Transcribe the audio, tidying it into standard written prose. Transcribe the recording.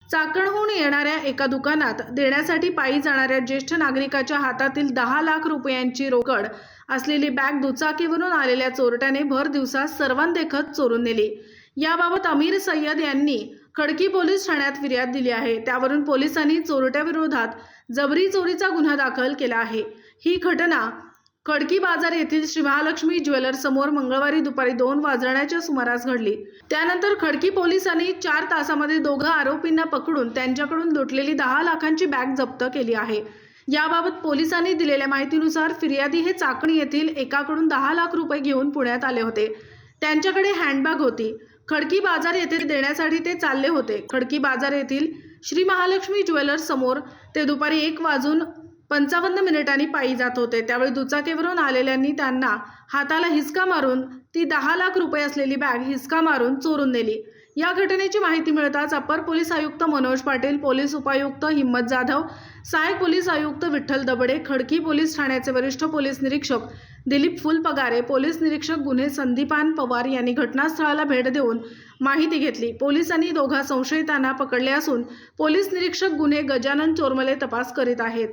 चाकणहून येणाऱ्या एका दुकानात देण्यासाठी पायी जाणाऱ्या ज्येष्ठ नागरिकाच्या हातातील 10 लाख रुपयांची रोकड असलेली बॅग दुचाकीवरून आलेल्या चोरट्याने भर दिवसात सर्वांदेखत चोरून नेली। याबाबत अमीर सय्यद यांनी खडकी पोलीस ठाण्यात फिर्याद दिली आहे। त्यावरून पोलिसांनी चोरट्याविरोधात जबरी चोरीचा गुन्हा दाखल केला आहे। ही घटना खडकी बाजार येथील श्री महालक्ष्मी ज्वेलर्स समोर मंगळवारी दुपारी 2 वाजण्याच्या सुमारास घडली। त्यानंतर खडकी पोलिसांनी 4 तासामध्ये दोघं आरोपींना पकडून त्यांच्याकडून लुटलेली 10 लाखांची बॅग जप्त केली आहे। याबाबत पोलिसांनी दिलेल्या माहितीनुसार फिर्यादी हे चाकण येथील एकाकडून 10 लाख रुपये घेऊन पुण्यात आले होते। त्यांच्याकडे हँडबॅग होती। खडकी बाजार येथे देण्यासाठी ते चालले होते। खडकी बाजार येथील श्री महालक्ष्मी ज्वेलर्स समोर ते दुपारी 1:55 पायी जात होते। त्यावेळी दुचाकीवरून आलेल्यांनी त्यांना हाताला हिसका मारून ती 10 लाख रुपये असलेली बॅग हिसका मारून चोरून नेली। या घटनेची माहिती मिळताच अपर पोलीस आयुक्त मनोज पाटील, पोलीस उपायुक्त हिम्मत जाधव, सहाय्यक पोलीस आयुक्त विठ्ठल दबडे, खडकी पोलीस ठाण्याचे वरिष्ठ पोलीस निरीक्षक दिलीप फुलपगारे, पोलीस निरीक्षक गुन्हे संदीपान पवार यांनी घटनास्थळाला भेट देऊन माहिती घेतली। पोलिसांनी दोघा संशयितांना पकडले असून पोलीस निरीक्षक गुन्हे गजानन चोरमले तपास करीत आहेत।